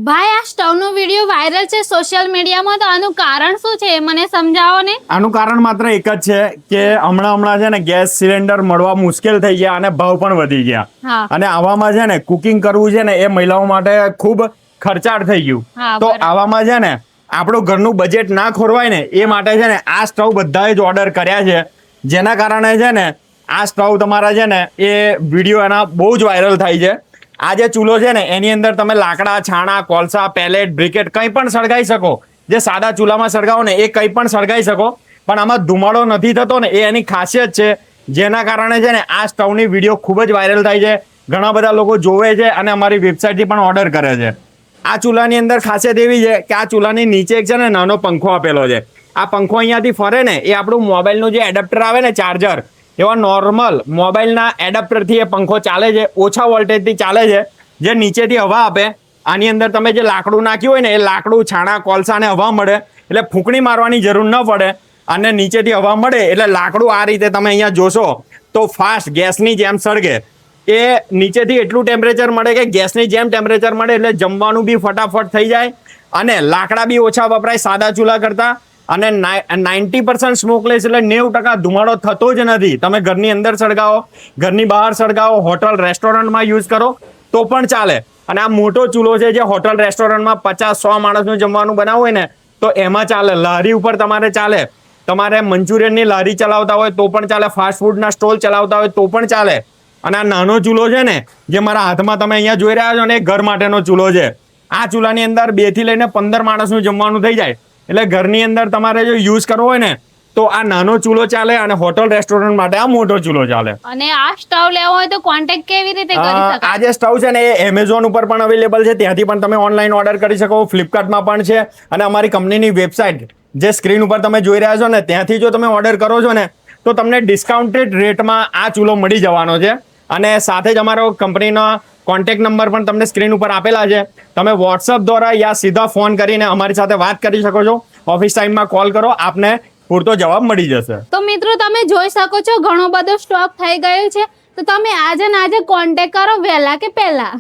ભાઈ આ સ્ટવનો video viral છે સોશિયલ મીડિયામાં, તો આનું કારણ શું છે મને સમજાવો ને. આનું કારણ માત્ર એક જ છે કે હમણાં છે ને ગેસ સિલિન્ડર મળવા મુશ્કેલ થઈ ગયા અને ભાવ પણ વધી ગયા. હા. અને આવામાં છે ને કુકિંગ કરવું છે ને એ મહિલાઓ માટે ખૂબ ખર્ચાળ થઈ ગયું. હા, તો બરાબર. આવામાં છે ને આપણું ઘરનું બજેટ ના ખોરવાય ને એ માટે છે ને આ સ્ટવ બધાએ જ ઓર્ડર કર્યા છે. જેના કારણે છે ને આ સ્ટવ તમારા છે ને એ વિડીયો એના બહુ જ વાયરલ થાય છે. આ જે ચૂલો છે ને એની અંદર તમે લાકડા, છાણા, કોલસા, પેલેટ, બ્રિકેટ કંઈ પણ સળગાઈ શકો. જે સાદા ચૂલામાં સળગાવો ને એ કંઈ પણ સળગાઈ શકો, પણ આમાં ધુમાડો નથી થતો ને એ એની ખાસિયત છે. જેના કારણે છે ને આ સ્ટવની વિડીયો ખૂબ જ વાયરલ થાય છે. ઘણા બધા લોકો જોવે છે અને અમારી વેબસાઇટથી પણ ઓર્ડર કરે છે. આ ચૂલાની અંદર ખાસિયત એવી છે કે આ ચૂલાની નીચે એક છે ને નાનો પંખો આપેલો છે. આ પંખો અહીંયાથી ફરે ને એ આપણું મોબાઈલનું જે એડપ્ટર આવે ને ચાર્જર, એવા નોર્મલ મોબાઈલના એડપ્ટરથી એ પંખો ચાલે છે. ઓછા વોલ્ટેજથી ચાલે છે, જે નીચેથી હવા આપે. આની અંદર તમે જે લાકડું નાખ્યું હોય ને એ લાકડું, છાણા, કોલસાને હવા મળે, એટલે ફૂંકણી મારવાની જરૂર ન પડે. અને નીચેથી હવા મળે એટલે લાકડું આ રીતે તમે અહીંયા જોશો તો ફાસ્ટ ગેસની જેમ સળગે. એ નીચેથી એટલું ટેમ્પરેચર મળે કે ગેસની જેમ ટેમ્પરેચર મળે એટલે જમવાનું બી ફટાફટ થઈ જાય અને લાકડા બી ઓછા વપરાય સાદા ચૂલા કરતાં. અને 90% સ્મોકલેસ એટલે 90% ધુમાડો થતો જ નથી. તમે ઘરની અંદર સળગાવો, ઘરની બહાર સળગાવો, હોટલ રેસ્ટોરન્ટમાં યુઝ કરો તો પણ ચાલે. અને આ મોટો ચૂલો છે જે હોટલ રેસ્ટોરન્ટમાં 50-100 માણસનું જમવાનું બનાવવું હોય ને તો એમાં ચાલે. લારી ઉપર તમારે ચાલે. તમારે મંચુરિયનની લારી ચલાવતા હોય તો પણ ચાલે, ફાસ્ટ ફૂડના સ્ટોલ ચલાવતા હોય તો પણ ચાલે. અને આ નાનો ચૂલો છે ને જે મારા હાથમાં તમે અહીંયા જોઈ રહ્યા છો ને એ ઘર માટેનો ચૂલો છે. આ ચૂલાની અંદર 2 થી લઈને 15 માણસનું જમવાનું થઈ જાય. એટલે ઘરની અંદર તમારે જો યુઝ કરવો હોય ને તો આ નાનો ચૂલો ચાલે અને હોટલ રેસ્ટોરન્ટ માટે આ મોટો ચૂલો ચાલે. અને આ સ્ટવ લેવો હોય તો કોન્ટેક્ટ કેવી રીતે કરી શકાય? આ જે સ્ટવ છે ને એ એમેઝોન ઉપર પણ અવેલેબલ છે, ત્યાંથી પણ તમે ઓનલાઈન ઓર્ડર કરી શકો. ફ્લિપકાર્ટમાં પણ છે અને અમારી કંપનીની વેબસાઇટ જે સ્ક્રીન ઉપર તમે જોઈ રહ્યા છો ને ત્યાંથી જો તમે ઓર્ડર કરો છો ને તો તમને ડિસ્કાઉન્ટેડ રેટમાં આ ચૂલો મળી જવાનો છે. અને સાથે જ અમારો કંપનીનો કોન્ટેક્ટ નંબર પણ તમને સ્ક્રીન ઉપર આપેલા છે. તમે વોટ્સઅપ દ્વારા યા સીધા ફોન કરીને અમારી સાથે વાત કરી શકો છો. ઓફિસ ટાઈમમાં કોલ કરો, આપને પૂરતો જવાબ મળી જશે. તો મિત્રો તમે જોઈ શકો છો ઘણો બધો સ્ટોક થઈ ગયો છે, તો તમે આજે ને આજે કોન્ટેક્ટ કરો વહેલા કે પહેલા.